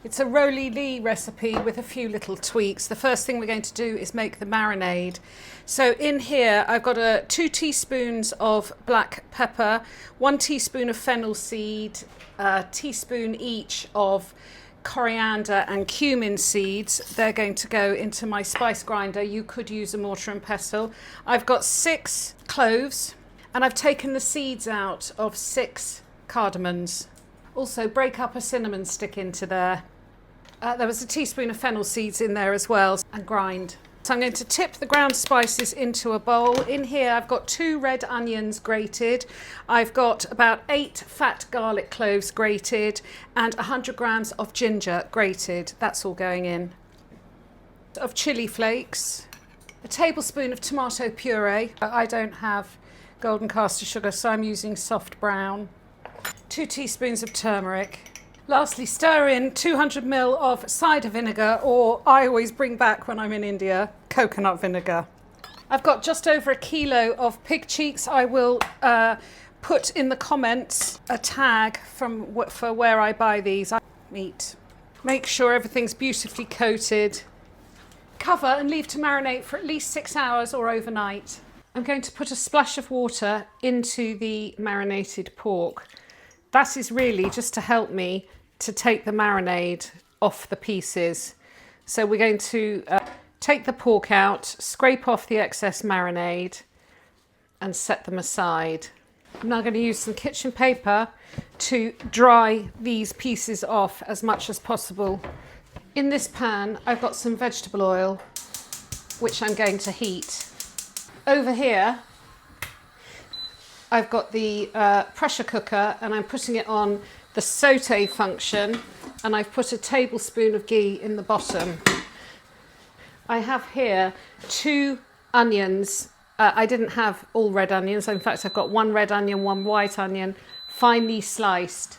It's a roly-lee recipe with a few little tweaks. The first thing we're going to do is make the marinade. So in here I've got 2 teaspoons of black pepper, 1 teaspoon of fennel seed, a teaspoon each of coriander and cumin seeds. They're going to go into my spice grinder. You could use a mortar and pestle. I've got 6 cloves and I've taken the seeds out of 6 cardamoms. Also break up a cinnamon stick into there. There was a teaspoon of fennel seeds in there as well, and grind. So I'm going to tip the ground spices into a bowl. In here I've got 2 red onions grated. I've got about 8 fat garlic cloves grated and 100 grams of ginger grated. That's all going in. Of chili flakes, a tablespoon of tomato puree. I don't have golden caster sugar, so I'm using soft brown. 2 teaspoons of turmeric. Lastly, stir in 200 ml of cider vinegar, or I always bring back when I'm in India, coconut vinegar. I've got just over 1 kilo of pig cheeks. I will put in the comments a tag for where I buy these meat. Make sure everything's beautifully coated. Cover and leave to marinate for at least 6 hours or overnight. I'm going to put a splash of water into the marinated pork. That is really just to help me to take the marinade off the pieces. So we're going to take the pork out, scrape off the excess marinade and set them aside. I'm now going to use some kitchen paper to dry these pieces off as much as possible. In this pan I've got some vegetable oil which I'm going to heat. Over here I've got the pressure cooker and I'm putting it on the saute function, and I've put a tablespoon of ghee in the bottom. I have here 2 onions. I didn't have all red onions. In fact, I've got 1 red onion, 1 white onion, finely sliced.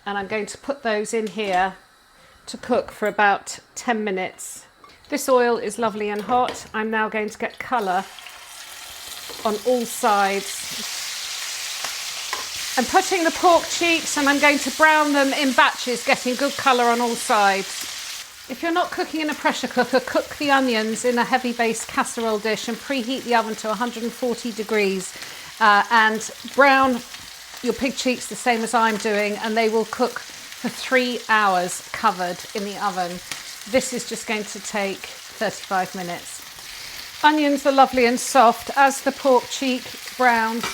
And I'm going to put those in here to cook for about 10 minutes. This oil is lovely and hot. I'm now going to get colour on all sides. I'm putting the pork cheeks and I'm going to brown them in batches, getting good colour on all sides. If you're not cooking in a pressure cooker, cook the onions in a heavy base casserole dish and preheat the oven to 140 degrees and brown your pig cheeks the same as I'm doing, and they will cook for 3 hours covered in the oven. This is just going to take 35 minutes. Onions are lovely and soft. As the pork cheek browns,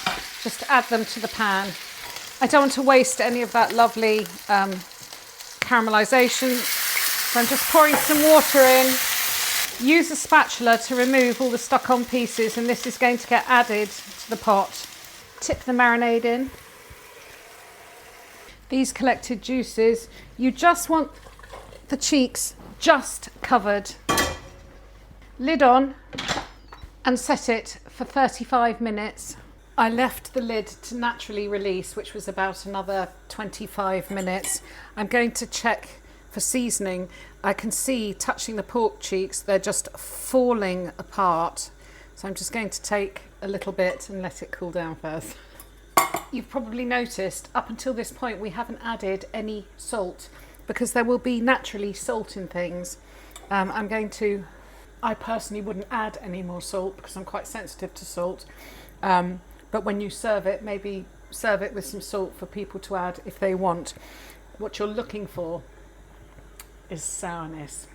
just add them to the pan. I don't want to waste any of that lovely caramelization, so I'm just pouring some water in. Use a spatula to remove all the stuck-on pieces, and this is going to get added to the pot. Tip the marinade in. These collected juices, you just want the cheeks just covered. Lid on and set it for 35 minutes. I left the lid to naturally release, which was about another 25 minutes. I'm going to check for seasoning. I can see, touching the pork cheeks, they're just falling apart. So I'm just going to take a little bit and let it cool down first. You've probably noticed up until this point we haven't added any salt, because there will be naturally salt in things. I personally wouldn't add any more salt because I'm quite sensitive to salt. But when you serve it, maybe serve it with some salt for people to add if they want. What you're looking for is sourness.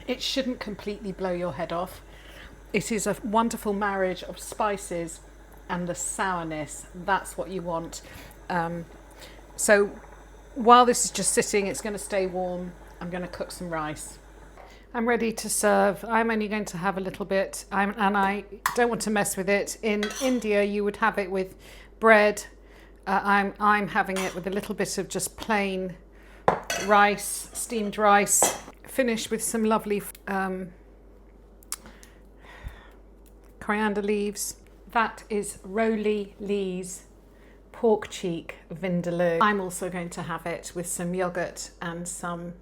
It shouldn't completely blow your head off. It is a wonderful marriage of spices and the sourness. That's what you want. So while this is just sitting, it's going to stay warm. I'm going to cook some rice. I'm ready to serve. I'm only going to have a little bit, and I don't want to mess with it. In India, you would have it with bread. I'm having it with a little bit of just plain rice, steamed rice. Finish with some lovely coriander leaves. That is roly-lee's pork cheek vindaloo. I'm also going to have it with some yogurt and some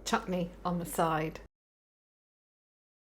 chutney on the side.